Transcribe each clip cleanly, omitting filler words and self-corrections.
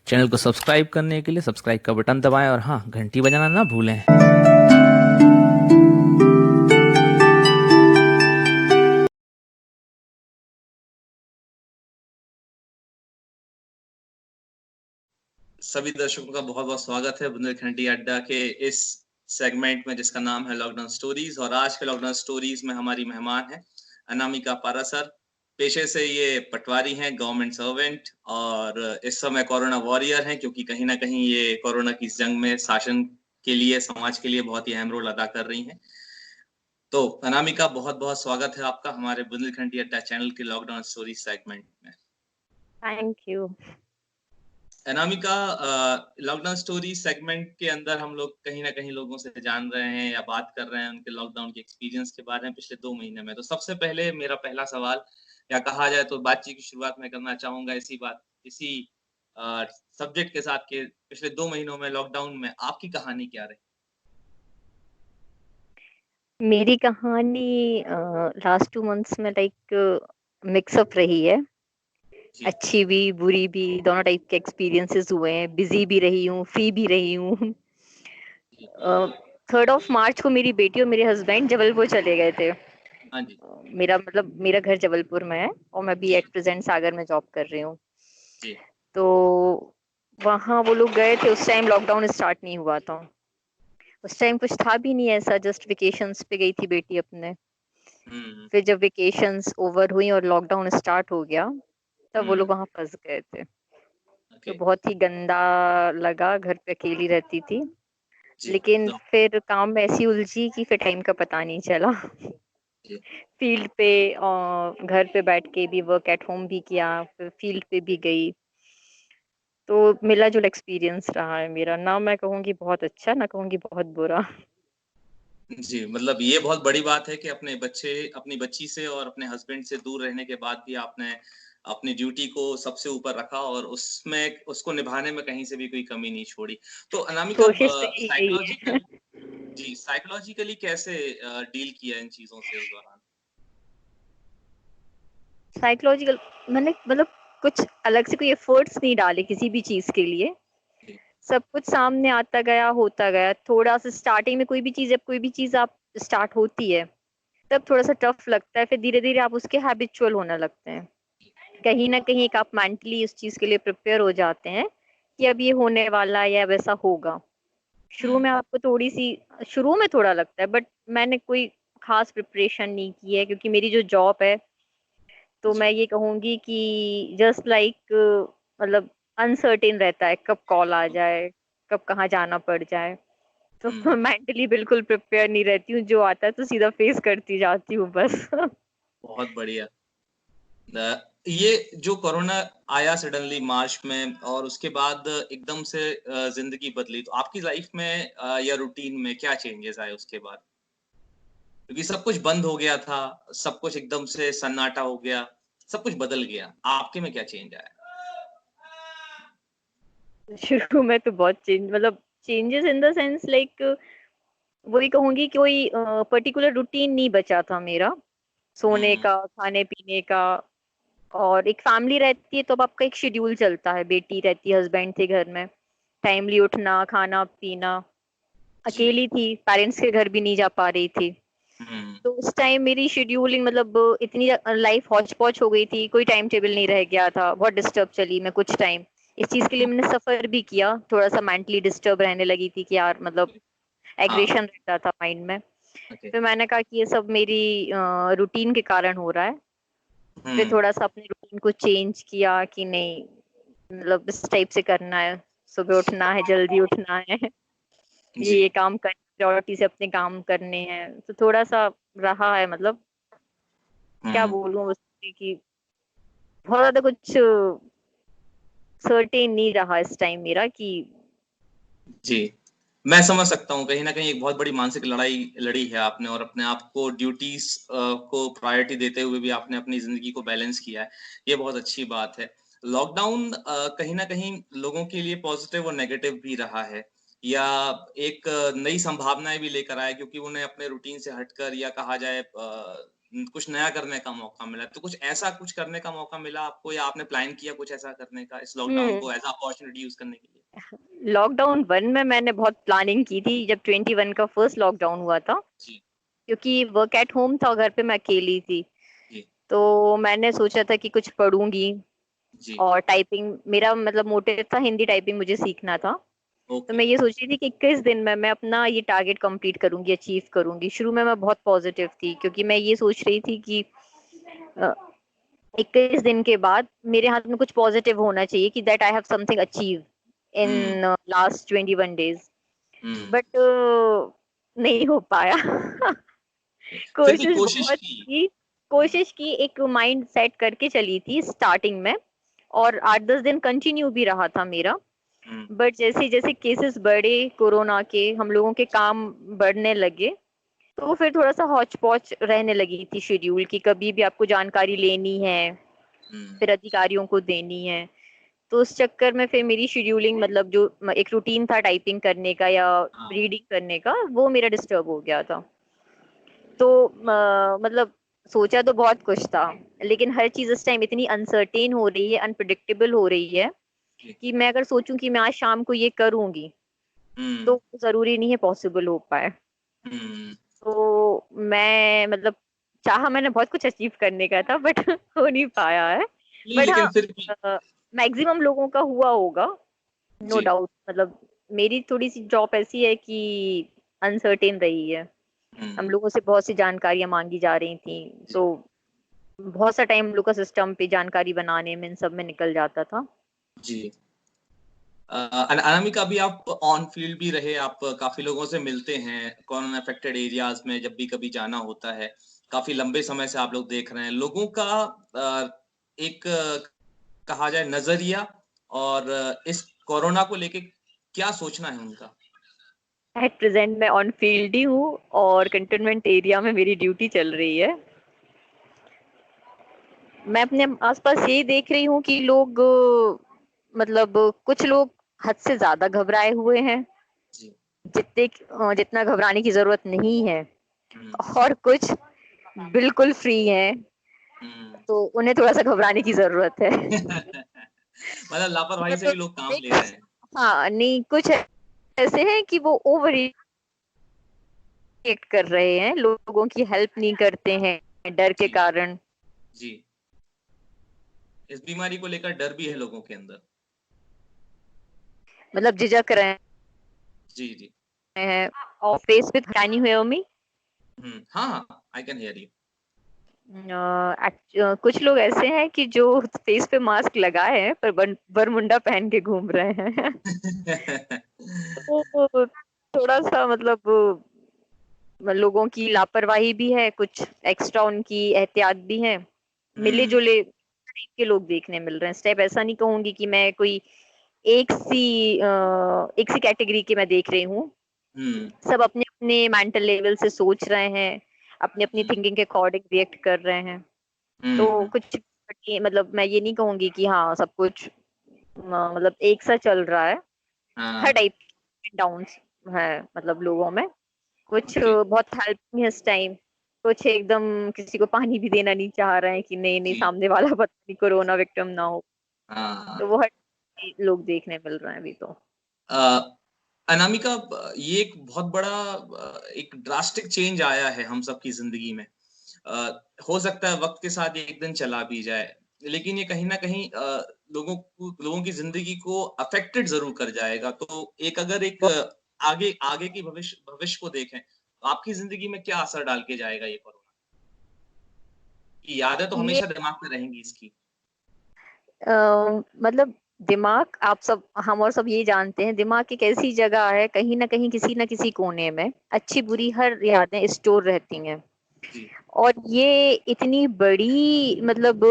Channel को subscribe करने के लिए सब्सक्राइब का बटन दबाएं और हाँ, घंटी बजाना ना भूलें। सभी दर्शकों का बहुत बहुत स्वागत है बुंदेलखंडी अड्डा के इस सेगमेंट में जिसका नाम है लॉकडाउन स्टोरीज। और आज के लॉकडाउन स्टोरीज में हमारी मेहमान है अनामिका पारासर। पेशे से ये पटवारी हैं, गवर्नमेंट सर्वेंट, और इस समय कोरोना वॉरियर हैं, क्योंकि कहीं ना कहीं ये कोरोना की इस जंग में शासन के लिए, समाज के लिए बहुत ही अहम रोल अदा कर रही हैं। तो अनामिका, बहुत बहुत स्वागत है आपका हमारे बुंदेलखंडी अड्डा चैनल के लॉकडाउन स्टोरीज सेगमेंट में। Thank you. Anamika, lockdown story segment के अंदर हम लोग कहीं ना कहीं लोगों से जान रहे हैं या बात कर रहे हैं उनके लॉकडाउन के एक्सपीरियंस के बारे में पिछले 2 महीने में। तो सबसे पहले मेरा पहला सवाल, या कहा जाए तो बातचीत की शुरुआत मैं करना चाहूंगा इसी सब्जेक्ट के साथ के पिछले 2 महीनों में लॉकडाउन में आपकी कहानी क्या रही? मेरी कहानी लास्ट 2 मंथ्स में मिक्सअप रही है। जी। अच्छी भी बुरी भी, दोनों टाइप के एक्सपीरियंसेस हुए हैं। बिजी भी रही हूँ, फ्री भी रही हूँ। जी। 3rd ऑफ मार्च को मेरी बेटी और मेरे हस्बैंड जबलपुर चले गए थे। हाँ जी। मेरा घर जबलपुर में है और मैं भी जी। एट प्रेजेंट सागर में जॉब कर रही हूँ। जी। तो वहाँ वो लोग गए थे, उस टाइम लॉकडाउन स्टार्ट नहीं हुआ था। उस टाइम कुछ था भी नहीं ऐसा, जस्ट वेकेशंस पे गई थी बेटी अपने। हम्म। फिर जब वेकेशंस ओवर हुई और लॉकडाउन स्टार्ट हो गया, तब वो लोग हम्म। वहां फंस गए थे। तो ओके। बहुत ही गंदा लगा, घर पे अकेली रहती थी। जी। लेकिन तो फिर काम में ऐसी उलझी कि फिर टाइम का पता नहीं चला। जी। फील्ड पे और घर पे बैठ के भी वर्क एट होम भी किया, फिर फील्ड पे भी गई। तो मिला जुला एक्सपीरियंस रहा है मेरा। ना मैं कहूँगी बहुत अच्छा, ना कहूँगी बहुत बुरा। जी, मतलब ये बहुत बड़ी बात है कि अपनी बच्ची से और अपने हस्बैंड से दूर रहने के बाद भी आपने अपनी ड्यूटी को सबसे ऊपर रखा और उसमें उसको निभाने में कहीं से भी कोई कमी नहीं छोड़ी। तो अनामिका, कोशिश तो यही गई है। साइकोलॉजिकली कैसे डील किया इन चीजों से उस दौरान? साइकोलॉजिकल, मैंने कुछ अलग से कोई एफर्ट्स नहीं डाले किसी भी चीज के लिए। जी। सब कुछ सामने आता गया, होता गया। थोड़ा सा स्टार्टिंग में जब कोई भी चीज आप स्टार्ट होती है, तब थोड़ा सा टफ लगता है। फिर धीरे धीरे आप उसके हैबिचुअल होने लगते हैं। कहीं ना कहीं एक आप मेंटली उस चीज के लिए प्रिपेयर हो जाते हैं कि अब ये होने वाला है या वैसा होगा। शुरू में हुँ। आपको शुरू में थोड़ा लगता है, बट मैंने कोई खास प्रिपरेशन नहीं की है, क्योंकि मेरी जो जॉब है, तो जी। मैं ये कहूंगी कि जस्ट अनसर्टेन रहता है, कब कॉल आ जाए, कब कहाँ जाना पड़ जाए। तो हुँ। मेंटली बिल्कुल प्रिपेयर नहीं रहती हूँ। जो आता है तो सीधा फेस करती जाती हूँ बस। बहुत बढ़िया। ये जो कोरोना आया सडनली मार्च में और उसके बाद एकदम से ज़िंदगी बदली, तो आपकी लाइफ में या रूटीन में क्या चेंजेस आए उसके बाद? क्योंकि सब कुछ बंद हो गया था, सब कुछ एकदम से सन्नाटा हो गया, सब कुछ बदल गया। आपके में क्या चेंज आया? शुरू में तो बहुत चेंजेस इन द सेंस वही कहूंगी कि कोई पर्टिकुलर रूटीन नहीं बचा था मेरा, सोने हुँ। का, खाने पीने का। और एक फैमिली रहती है तो अब आपका एक शेड्यूल चलता है। बेटी रहती है, हस्बैंड थे घर में, टाइमली उठना, खाना पीना। जी। अकेली थी, पेरेंट्स के घर भी नहीं जा पा रही थी। हुँ। तो उस टाइम मेरी शेड्यूलिंग इतनी लाइफ हौच पौच हो गई थी, कोई टाइम टेबल नहीं रह गया था। बहुत डिस्टर्ब चली मैं कुछ टाइम। इस चीज के लिए हुँ। मैंने सफर भी किया, थोड़ा सा मेंटली डिस्टर्ब रहने लगी थी कि यार हाँ। एग्रेशन रहता था माइंड में। ओके। फिर मैंने कहा कि ये सब मेरी रूटीन के कारण हो रहा है। फिर हुँ। थोड़ा सा अपने रूटीन को चेंज किया कि नहीं, इस टाइप से करना है। सुबह उठना है, जल्दी उठना है। जी। ये काम कर, प्रायोरिटी से अपने काम करने हैं। तो थोड़ा सा रहा है, क्या हुँ। बोलूं उससे कि बहुत ज्यादा कुछ सर्टेन नहीं रहा इस टाइम मेरा कि। जी। मैं समझ सकता हूँ, कहीं न कहीं एक बहुत बड़ी मानसिक लड़ाई लड़ी है आपने और अपने आप को ड्यूटीज़ को प्रायोरिटी देते हुए भी आपने अपनी ज़िंदगी को बैलेंस किया है। ये बहुत अच्छी बात है। लॉकडाउन कहीं न कहीं लोगों के लिए पॉज़िटिव और नेगेटिव भी रहा है, या एक नई संभावनाएँ भी लेकर आया, क्योंकि उन्हें अपने रूटीन से हटकर, या कहा जाए कुछ नया करने का मौका मिला। तो कुछ ऐसा कुछ करने का मौका मिला आपको या आपने प्लान किया कुछ ऐसा करने का इस लॉकडाउन को एज़ अ अपॉर्च्युनिटी यूज़ करने के लिए? लॉकडाउन 1 में मैंने बहुत प्लानिंग की थी जब 21 का फर्स्ट लॉकडाउन हुआ था, जी, क्योंकि वर्क एट होम था, घर पे मैं अकेली थी। जी, तो मैंने सोचा था कि कुछ पढ़ूंगी जी। और टाइपिंग, मेरा मतलब मोटिव था, हिंदी टाइपिंग मुझे सीखना था। तो ओके। मैं ये सोच रही थी कि 21 दिन में मैं अपना ये टारगेट कंप्लीट करूंगी, अचीव करूंगी। शुरू में मैं बहुत पॉजिटिव थी क्योंकि मैं ये सोच रही थी कि 21 दिन के बाद मेरे हाथ में कुछ पॉजिटिव होना चाहिए कि that I have something achieve hmm, in last 21 days. Hmm. But नहीं हो पाया। फिर भी कोशिश कोशिश बहुत की। की, हुँ, कोशिश की, एक माइंड सेट करके चली थी स्टार्टिंग में, और 8-10 दिन कंटिन्यू भी रहा था मेरा। हुँ, बट जैसे जैसे केसेस बढ़े कोरोना के, हम लोगों के काम बढ़ने लगे, तो फिर थोड़ा सा हौच पौच रहने लगी थी शेड्यूल की। कभी भी आपको जानकारी लेनी है, हुँ। फिर अधिकारियों को देनी है, तो उस चक्कर में फिर मेरी शेड्यूलिंग, मतलब जो एक रूटीन था टाइपिंग करने का या हाँ, रीडिंग करने का, वो मेरा डिस्टर्ब हो गया था। तो मतलब सोचा तो बहुत कुछ था, लेकिन हर चीज इस टाइम इतनी अनसर्टेन हो रही है, अनप्रिडिक्टेबल हो रही है जी। कि मैं अगर सोचूं कि मैं आज शाम को ये करूंगी, हुँ, तो जरूरी नहीं है पॉसिबल हो पाए। हुँ। तो मैं मतलब चाहा मैंने बहुत कुछ अचीव करने का था, बट हो नहीं पाया है। नहीं बट लेकिन हाँ, फिर भी मैक्सिमम लोगों का हुआ होगा, नो जी। डाउट। मतलब मेरी थोड़ी सी जॉब ऐसी है कि अनसर्टेन रही है। हम हुँ, लोगों से बहुत सी जानकारियां मांगी जा रही थी, जी, तो बहुत सा टाइम हम लोग का सिस्टम पे जानकारी बनाने में, इन सब में निकल जाता था। जी। अनामिका अभी आप ऑन फील्ड भी रहे, आप काफ़ी लोगों से मिलते हैं, कोरोना अफेक्टेड एरियाज़ में जब भी कभी जाना होता है, काफ़ी लंबे समय से आप लोग देख रहे हैं। लोगों का एक कहा जाए नज़रिया और इस कोरोना को लेके क्या सोचना है उनका? एट प्रेजेंट मैं ऑन फील्ड ही हूँ और कंटेनमेंट एरिया में मेरी ड्यूटी चल रही है। मैं अपने आसपास यही देख रही हूँ कि लोग मतलब कुछ लोग हद से ज्यादा घबराए हुए हैं, जी। जितना घबराने की जरूरत नहीं है, हुँ, और कुछ बिल्कुल फ्री हैं, हुँ। तो उन्हें थोड़ा सा घबराने की जरूरत है। मतलब लापरवाही से मतलब भी लोग काम ले रहे मिक्स, हैं। हाँ नहीं, कुछ ऐसे हैं कि वो ओवर रिएक्ट कर रहे हैं, लोगों की हेल्प नहीं करते हैं डर के जी, कारण। जी। इस बीमारी को लेकर डर भी है लोगों के अंदर। मतलब झिझक रहे जी, जी। हैं। और face with, can you hear me? हुँ, हाँ, हाँ, आई कैन हियर यू। कुछ लोग ऐसे हैं कि जो फेस पे मास्क लगाए हैं पर बरमुंडा पहन के घूम रहे हैं। तो थोड़ा सा मतलब लोगों की लापरवाही भी है, कुछ एक्स्ट्रा उनकी एहतियात भी है, मिले हुँ, जुले टाइप के लोग देखने मिल रहे हैं। स्टेप ऐसा नहीं कहूंगी कि मैं कोई एक सी कैटेगरी के मैं देख रही हूँ। हुँ, सब अपने अपने मेंटल लेवल से सोच रहे हैं, अपनी अपनी हुँ, थिंकिंग के अकॉर्डिंग रिएक्ट कर रहे हैं। तो हुँ, कुछ मतलब मैं ये नहीं कहूंगी कि हाँ सब कुछ मतलब एक सा चल रहा है। हर हाँ, टाइप डाउन्स है, मतलब लोगों में कुछ ओके, बहुत हेल्प इस टाइम, कुछ एकदम किसी को पानी भी देना नहीं चाह रहे हैं कि नहीं नहीं जी, सामने वाला पता नहीं कोरोना विक्टिम ना हो। हाँ। तो वो हर लोग देखने मिल रहे हैं अभी तो। अ, अनामिका ये एक बहुत बड़ा एक ड्रास्टिक चेंज आया है हम सबकी ज़िंदगी में। हो सकता है वक़्त के साथ ये एक दिन चला भी जाए, लेकिन ये कहीं न कहीं लोगों की ज़िंदगी को अफ़ेक्टेड ज़रूर कर जाएगा। तो एक अगर एक आगे आगे की भविष्य भविष्य को देखें, तो आपकी ज़िंदगी में क्या असर डाल के जाएगा ये कोरोना? की यादें तो ये हमेशा दिमाग में रहेंगी इसकी। मतलब दिमाग, आप सब, हम और सब ये जानते हैं, दिमाग एक ऐसी जगह है, कहीं ना कहीं किसी ना किसी कोने में अच्छी जी, बुरी हर यादें स्टोर रहती हैं। जी, और ये इतनी बड़ी मतलब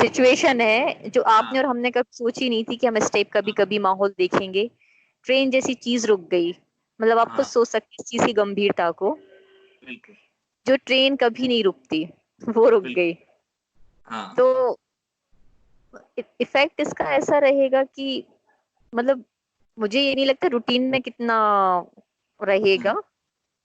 सिचुएशन है जो हाँ, आपने और हमने कभी सोची नहीं थी कि हम इस टाइप का भी हाँ, कभी माहौल देखेंगे। ट्रेन जैसी चीज रुक गई, मतलब आप खुद हाँ, सोच सकते हैं इस चीज की गंभीरता को। बिल्कुल, जो ट्रेन कभी नहीं रुकती, वो रुक बिल्कुल, गई। हाँ, तो इफेक्ट इसका ऐसा रहेगा कि मतलब मुझे ये नहीं लगता रूटीन में कितना हुँ, रहेगा,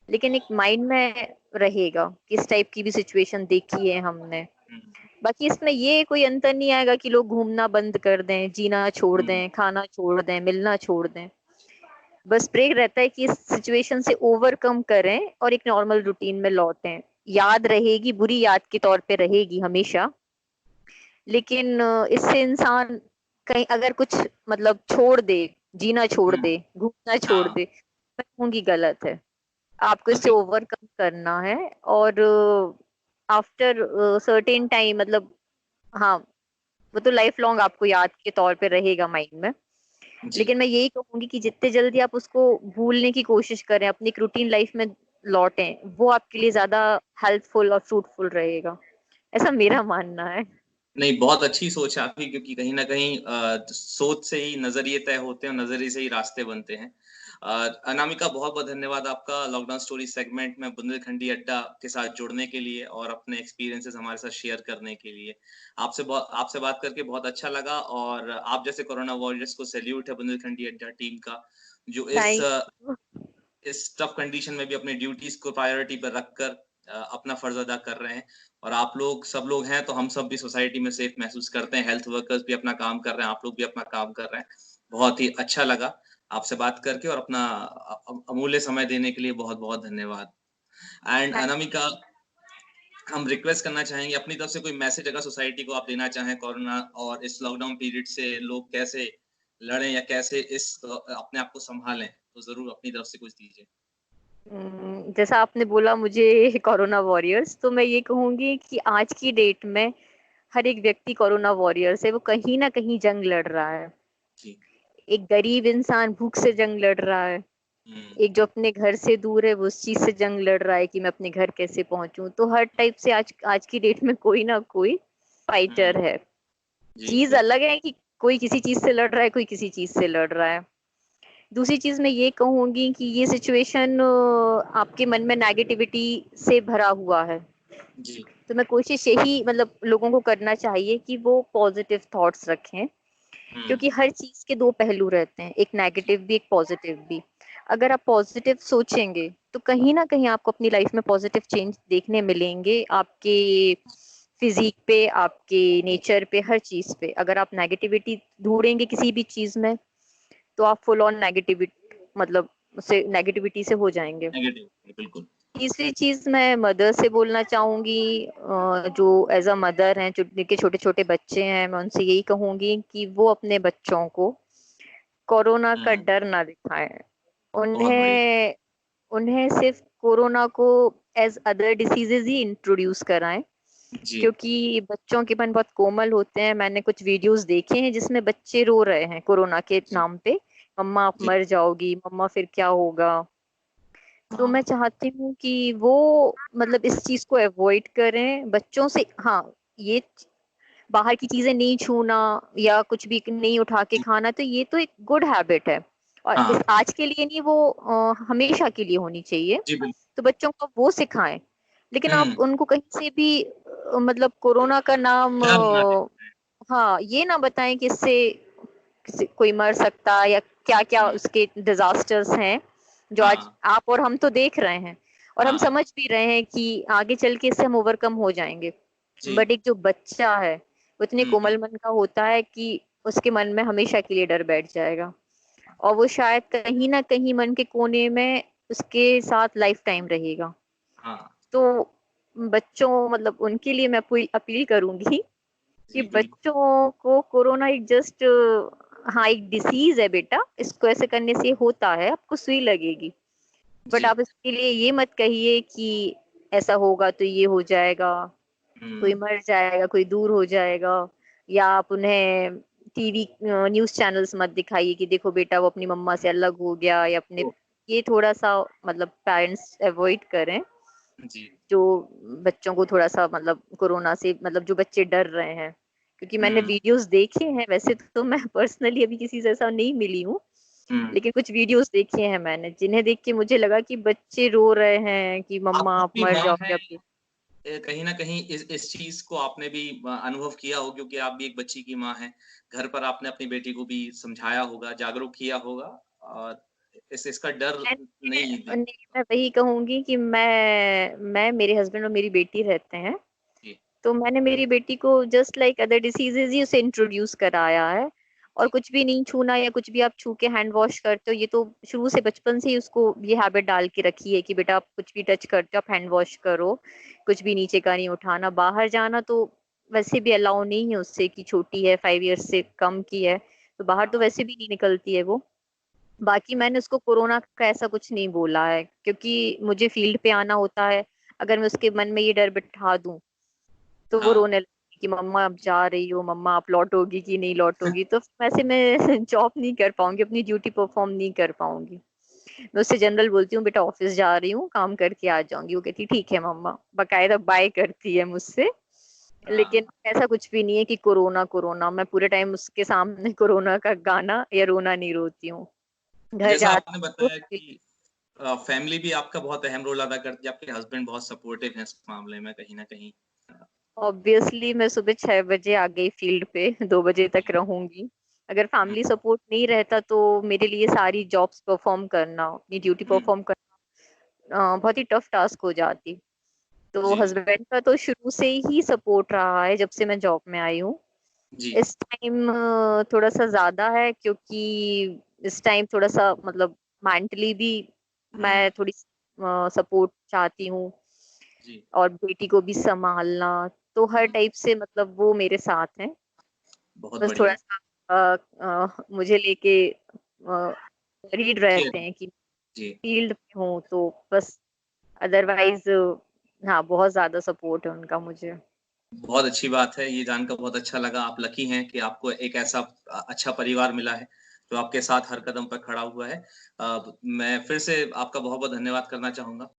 लेकिन एक माइंड में रहेगा कि इस टाइप की भी सिचुएशन देखी है हमने। हम्म, बाकी इसमें ये कोई अंतर नहीं आएगा कि लोग घूमना बंद कर दें, जीना छोड़ हम्म, दें, खाना छोड़ दें, मिलना छोड़ दें। बस ब्रेक रहता है कि इस सिचुएशन से ओवरकम करें और एक नॉर्मल रूटीन में लौटें। याद रहेगी, बुरी याद के तौर पे रहेगी हमेशा, लेकिन इससे इंसान कहीं अगर कुछ मतलब छोड़ दे, जीना छोड़ हम्म, दे, घूमना छोड़ हाँ, दे, मैं कहूंगी गलत है। आपको इससे अग्री। ओवरकम करना है। और आफ्टर सर्टेन टाइम मतलब, हाँ, वो तो लाइफ लॉन्ग आपको याद के तौर पे रहेगा माइंड में। जी, लेकिन मैं यही कहूंगी कि जितने जल्दी आप उसको भूलने की कोशिश करें, अपनी एक रूटीन लाइफ में लौटें, वो आपके लिए ज्यादा हेल्पफुल और फ्रूटफुल रहेगा। ऐसा मेरा मानना है। नहीं, बहुत अच्छी सोच है आपकी, क्योंकि कहीं न कहीं सोच से ही नज़रिए तय होते हैं और नज़रिए से ही रास्ते बनते हैं। अ, अनामिका, बहुत-बहुत धन्यवाद आपका लॉकडाउन स्टोरी सेगमेंट में बुंदेलखंडी अड्डा के साथ जुड़ने के लिए और अपने एक्सपीरियंसेस हमारे साथ शेयर करने के लिए। आपसे बात करके बहुत अच्छा लगा, और आप जैसे कोरोना वॉरियर्स को सैल्यूट है बुंदेलखंडी अड्डा टीम का, जो थैंक यू। इस टफ कंडीशन में भी अपनी ड्यूटीज़ को प्रायोरिटी पर रखकर अपना फ़र्ज़ अदा कर रहे हैं। और आप लोग सब लोग हैं, तो हम सब भी सोसाइटी में सेफ महसूस करते हैं। हेल्थ वर्कर्स भी अपना काम कर रहे हैं, आप लोग भी अपना काम कर रहे हैं। बहुत ही अच्छा लगा आपसे बात करके, और अपना अमूल्य समय देने के लिए बहुत-बहुत धन्यवाद। एंड अनामिका, हम रिक्वेस्ट करना चाहेंगे अपनी तरफ से कोई मैसेज अगर सोसाइटी को आप देना चाहें, कोरोना और इस लॉकडाउन पीरियड से लोग कैसे लड़ें या कैसे अपने आप को सँभालें, तो ज़रूर अपनी तरफ से कुछ दीजिए। जैसा आपने बोला मुझे कोरोना वॉरियर्स, तो मैं ये कहूंगी कि आज की डेट में हर एक व्यक्ति कोरोना वॉरियर्स है। वो कहीं ना कहीं जंग लड़ रहा है। जी। एक गरीब इंसान भूख से जंग लड़ रहा है। हुँ, एक जो अपने घर से दूर है वो उस चीज से जंग लड़ रहा है कि मैं अपने घर कैसे पहुंचूं। तो हर टाइप से आज आज की डेट में कोई ना कोई हुँ। फाइटर है। जी, चीज बिल्कुल। अलग है कि कोई किसी चीज से लड़ रहा है, कोई किसी चीज से लड़ रहा है। दूसरी चीज मैं ये कहूंगी कि ये सिचुएशन आपके मन में नेगेटिविटी से भरा हुआ है। जी। तो मैं कोशिश यही मतलब लोगों को करना चाहिए कि वो पॉजिटिव थॉट्स रखें, हुँ, क्योंकि हर चीज के दो पहलू रहते हैं, एक जी, नेगेटिव भी एक पॉजिटिव भी। अगर आप पॉजिटिव सोचेंगे तो कहीं ना कहीं आपको अपनी लाइफ में पॉजिटिव चेंज देखने मिलेंगे, आपके फिजिक पे, आपके नेचर पे, हर चीज पे। अगर आप नेगेटिविटी ढूंढेंगे किसी भी चीज में, तो आप फुल ऑन नेगेटिविटी मतलब से नेगेटिविटी से हो जाएंगे। नेगेटिव, बिल्कुल। तीसरी चीज मैं मदर से बोलना चाहूंगी, जो एज अ मदर हैं, जो जिनके छोटे छोटे बच्चे हैं, मैं उनसे यही कहूंगी कि वो अपने बच्चों को कोरोना का हुँ, डर ना दिखाएं। बहुत बढ़िया। उन्हें उन्हें सिर्फ कोरोना को एज अदर डिसीजेज ही इंट्रोड्यूस कराएं, जी, क्योंकि बच्चों के मन बहुत कोमल होते हैं। मैंने कुछ वीडियोस देखे हैं जिसमें बच्चे रो रहे हैं कोरोना के जी, नाम पे, मम्मा आप जी। मर जाओगी, मम्मा फिर क्या होगा। तो मैं हाँ, चाहती हूँ कि वो मतलब इस चीज को अवॉइड करें बच्चों से। हाँ, ये बाहर की चीजें नहीं छूना या कुछ भी नहीं उठा के जी, खाना, तो ये तो एक गुड हैबिट है, और हाँ, इस आज के लिए नहीं, वो हमेशा के लिए होनी चाहिए। जी, तो बच्चों को वो सिखाएं। लेकिन आप हुँ, उनको कहीं से भी मतलब कोरोना का नाम डर ना दे। हाँ, ये ना बताएं कि इससे कोई मर सकता है या क्या क्या हुँ, उसके डिजास्टर्स हैं, जो आज हाँ, आप और हम तो देख रहे हैं, और हम हाँ, समझ भी रहे हैं कि आगे चल के इससे हम ओवरकम हो जाएंगे। जी, बट एक जो बच्चा है वो इतने हुँ, कोमल मन का होता है कि उसके मन में हमेशा के लिए डर बैठ जाएगा, और वो शायद कहीं ना कहीं मन के कोने में उसके साथ लाइफ टाइम रहेगा। हाँ, तो बच्चों मतलब उनके लिए मैं अपील अपील करूंगी कि जी, बिल्कुल, बच्चों को कोरोना एक जस्ट, हाँ, एक डिसीज है बेटा, इसको ऐसे करने से होता है, आपको सुई लगेगी। बट जी, आप इसके लिए ये मत कहिए कि ऐसा होगा तो ये हो जाएगा, कोई हुँ, मर जाएगा, कोई दूर हो जाएगा। या आप उन्हें टीवी न्यूज चैनल्स मत दिखाइए कि देखो बेटा वो अपनी मम्मा से अलग हो गया, या अपने, ओह! ये थोड़ा सा मतलब पेरेंट्स अवॉइड करें, जी, जो बच्चों को थोड़ा सा मतलब कोरोना से मतलब जो बच्चे डर रहे हैं। क्योंकि मैंने हुँ, वीडियोस देखे हैं, वैसे तो मैं पर्सनली अभी किसी से ऐसा नहीं मिली हूँ, हुँ। लेकिन कुछ वीडियोस देखे हैं मैंने जिन्हें देख के मुझे लगा कि बच्चे रो रहे हैं कि आप मम्मा खुद आप भी मर माँ जाओगे हैं, अभी। कहीं न कहीं इस चीज़ को आपने भी अनुभव किया हो, क्योंकि आप भी एक बच्ची की माँ हैं। घर पर आपने अपनी बेटी को भी समझाया होगा, जागरूक किया होगा, और इसका डर नहीं मैं मैं वही कहूँगी कि मैं मेरे हस्बैंड और मेरी बेटी रहते हैं। जी, तो मैंने मेरी बेटी को जस्ट लाइक अदर डिसीजेज ही उसे इंट्रोड्यूस कराया है। और जी, कुछ भी नहीं छूना, या कुछ भी आप छू के हैंड वॉश करते हो, ये तो शुरू से बचपन से ही उसको ये हैबिट डाल के रखी है कि बेटा आप कुछ भी टच करते हो आप हैंड वॉश करो, कुछ भी नीचे का नहीं उठाना। बाहर जाना तो वैसे भी अलाउ नहीं है उससे, कि छोटी है, 5 इयर्स से कम की है, तो बाहर तो हाँ, वैसे भी नहीं निकलती है वो। बाकी मैंने उसको कोरोना का ऐसा कुछ नहीं बोला है, क्योंकि मुझे फील्ड पे आना होता है। अगर मैं उसके मन में ये डर बिठा दूं तो वो हाँ, रोने लगेगी कि मम्मा अब जा रही हो, मम्मा आप लौटोगी कि नहीं लौटोगी, तो वैसे मैं जॉब नहीं कर पाऊंगी, अपनी ड्यूटी परफॉर्म नहीं कर पाऊंगी। मैं उससे जनरल बोलती हूँ बेटा ऑफिस जा रही हूँ, काम करके आ जाऊंगी। वो कहती ठीक है मम्मा, बकायदा बाय करती है मुझसे। हाँ। लेकिन ऐसा कुछ भी नहीं है कि कोरोना कोरोना, मैं पूरे टाइम उसके सामने कोरोना का गाना या रोना नहीं रोती हूँ। घर जैसा जाती आपने हूँ बताया कि फैमिली भी आपका बहुत अहम रोल अदा करती है, आपके हस्बैंड बहुत सपोर्टिव हैं इस मामले में कहीं न कहीं। ऑब्वियसली मैं सुबह 6 बजे आ गई फील्ड पे, 2 बजे तक जी, रहूंगी। अगर हुँ, फैमिली सपोर्ट नहीं रहता तो मेरे लिए सारी जॉब्स परफॉर्म करना, अपनी ड्यूटी हुँ, परफॉर्म करना बहुत ही टफ टास्क हो जाती। तो जी, हस्बैंड का तो शुरू से ही सपोर्ट रहा है जब से मैं जॉब में आई हूँ। जी, इस टाइम थोड़ा सा ज्यादा है, क्योंकि इस टाइम थोड़ा सा मतलब मेंटली भी हुँ, मैं थोड़ी सपोर्ट चाहती हूँ, जी, और बेटी को भी संभालना। तो हर हुँ, टाइप से मतलब वो मेरे साथ हैं। बहुत बस थोड़ा बढ़िया। सा मुझे लेके रीड खेल रहते हैं कि जी, फील्ड में हूँ तो बस। अदरवाइज हाँ, बहुत ज्यादा सपोर्ट है उनका मुझे। बहुत अच्छी बात है, ये जानकर बहुत अच्छा लगा। आप लकी हैं कि आपको एक ऐसा अच्छा परिवार मिला है, जो आपके साथ हर कदम पर खड़ा हुआ है। मैं फिर से आपका बहुत-बहुत धन्यवाद करना चाहूँगा।